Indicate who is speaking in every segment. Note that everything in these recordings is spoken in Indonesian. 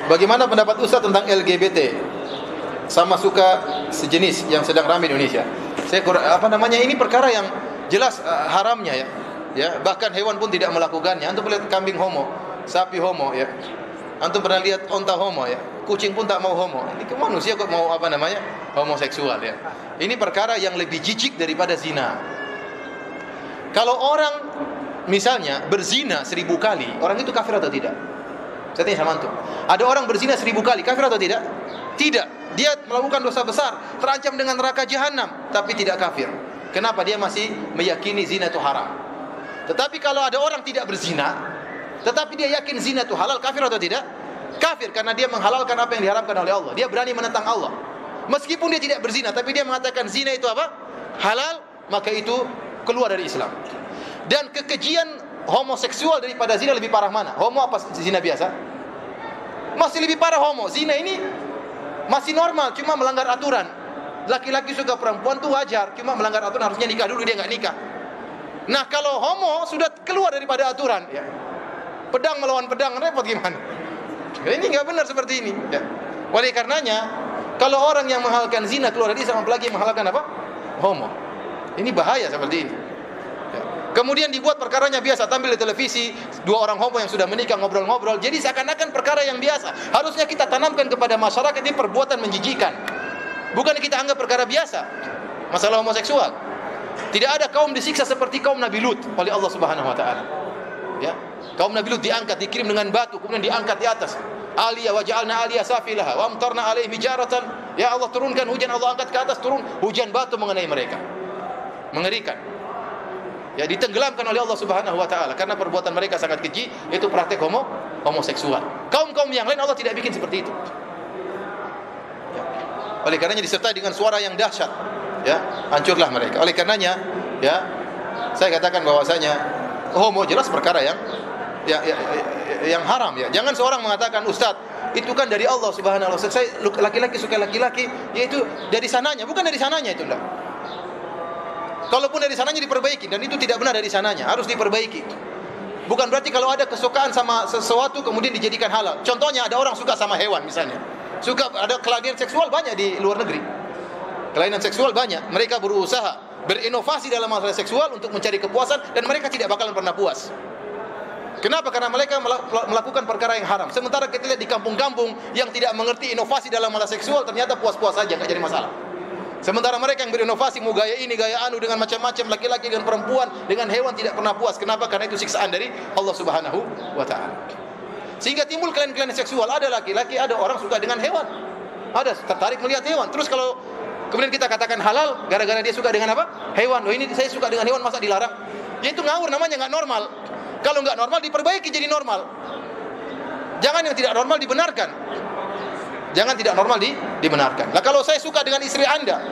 Speaker 1: Bagaimana pendapat Ustaz tentang LGBT? Sama suka sejenis yang sedang ramai di Indonesia. Ini perkara yang jelas haramnya ya. Ya, bahkan hewan pun tidak melakukannya. Antum lihat kambing homo, sapi homo ya. Antum pernah lihat onta homo ya. Kucing pun tak mau homo. Ini manusia kok mau homoseksual ya. Ini perkara yang lebih jijik daripada zina. Kalau orang misalnya berzina 1000 kali, orang itu kafir atau tidak? Saya tanya sama antum. Ada orang berzina 1000 kali, kafir atau tidak? Tidak. Dia melakukan dosa besar, terancam dengan neraka jahanam, tapi tidak kafir. Kenapa? Dia masih meyakini zina itu haram. Tetapi kalau ada orang tidak berzina, tetapi dia yakin zina itu halal, kafir atau tidak? Kafir, karena dia menghalalkan apa yang diharamkan oleh Allah. Dia berani menentang Allah. Meskipun dia tidak berzina, tapi dia mengatakan zina itu apa? Halal, maka itu keluar dari Islam. Dan kekejian homoseksual daripada zina lebih parah mana? Homo apa zina biasa? Masih lebih parah homo. Zina ini masih normal, cuma melanggar aturan. Laki-laki suka perempuan itu wajar, cuma melanggar aturan, harusnya nikah dulu, dia nggak nikah. Nah, kalau homo sudah keluar daripada aturan, ya. Pedang melawan pedang, repot gimana? Ini nggak benar seperti ini. Ya. Oleh karenanya, kalau orang yang menghalalkan zina keluar dari Islam, apalagi menghalalkan apa? Homo. Ini bahaya seperti ini. Ya. Kemudian dibuat perkaranya biasa, tampil di televisi, 2 orang homo yang sudah menikah ngobrol-ngobrol. Jadi seakan-akan perkara yang biasa. Harusnya kita tanamkan kepada masyarakat ini perbuatan menjijikan. Bukan kita anggap perkara biasa. Masalah homoseksual. Tidak ada kaum disiksa seperti kaum Nabi Lut oleh Allah Subhanahu wa taala. Ya. Kaum Nabi Lut diangkat, dikirim dengan batu, kemudian diangkat di atas. Aliyah wa ja'alna aliyah safilaha wa amtarna alaihim hijaratan. Ya Allah, turunkan hujan, Allah angkat ke atas, turun hujan batu mengenai mereka. Mengerikan. Ya, ditenggelamkan oleh Allah Subhanahu wa taala karena perbuatan mereka sangat keji, itu praktek homoseksual. Kaum-kaum yang lain Allah tidak bikin seperti itu. Ya. Oleh karenanya disertai dengan suara yang dahsyat, ya, hancurlah mereka. Oleh karenanya, ya, saya katakan bahwasanya homo jelas perkara yang haram ya. Jangan seorang mengatakan, "Ustaz, itu kan dari Allah Subhanahu wa taala. Saya laki-laki suka laki-laki, yaitu dari sananya." Bukan dari sananya itu, enggak. Kalaupun dari sananya diperbaiki, dan itu tidak benar dari sananya, harus diperbaiki. Bukan berarti kalau ada kesukaan sama sesuatu kemudian dijadikan halal. Contohnya ada orang suka sama hewan misalnya. Ada kelainan seksual banyak di luar negeri. Kelainan seksual banyak. Mereka berusaha berinovasi dalam masalah seksual untuk mencari kepuasan dan mereka tidak bakalan pernah puas. Kenapa? Karena mereka melakukan perkara yang haram. Sementara kita lihat di kampung-kampung yang tidak mengerti inovasi dalam masalah seksual, ternyata puas-puas saja, nggak jadi masalah. Sementara mereka yang berinovasi, mau gaya ini, gaya anu, dengan macam-macam, laki-laki dengan perempuan, dengan hewan, tidak pernah puas. Kenapa? Karena itu siksaan dari Allah Subhanahu wa ta'ala. Sehingga timbul kelainan-kelainan seksual. Ada laki-laki, ada orang suka dengan hewan, ada tertarik melihat hewan. Terus kalau kemudian kita katakan halal gara-gara dia suka dengan apa? Hewan. Oh, ini saya suka dengan hewan, masa dilarang? Ya itu ngawur namanya, nggak normal. Kalau nggak normal diperbaiki jadi normal. Jangan yang tidak normal dibenarkan. Jangan tidak normal dibenarkan. Nah, kalau saya suka dengan istri Anda,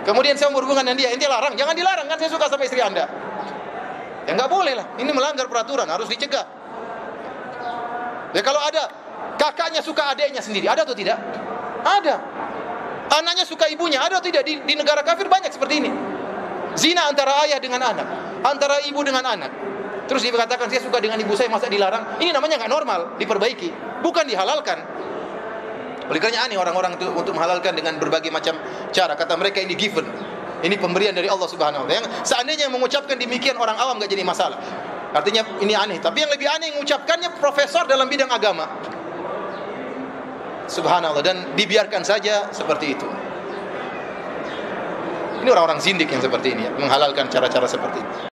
Speaker 1: kemudian saya berhubungan dengan dia, ente larang? Jangan dilarang, kan saya suka sama istri Anda. Ya nggak boleh lah. Ini melanggar peraturan, harus dicegah. Ya kalau ada kakaknya suka adiknya sendiri, ada atau tidak? Ada. Anaknya suka ibunya, ada atau tidak? Di negara kafir banyak seperti ini. Zina antara ayah dengan anak, antara ibu dengan anak. Terus dia katakan saya suka dengan ibu saya, masa dilarang? Ini namanya nggak normal, diperbaiki, bukan dihalalkan. Oleh karenanya aneh orang-orang itu untuk menghalalkan dengan berbagai macam cara. Kata mereka ini given, ini pemberian dari Allah Subhanahu wa taala. Seandainya mengucapkan demikian orang awam nggak jadi masalah. Artinya ini aneh. Tapi yang lebih aneh mengucapkannya profesor dalam bidang agama. Subhanallah, dan dibiarkan saja seperti itu. Ini orang-orang zindik yang seperti ini ya, menghalalkan cara-cara seperti ini.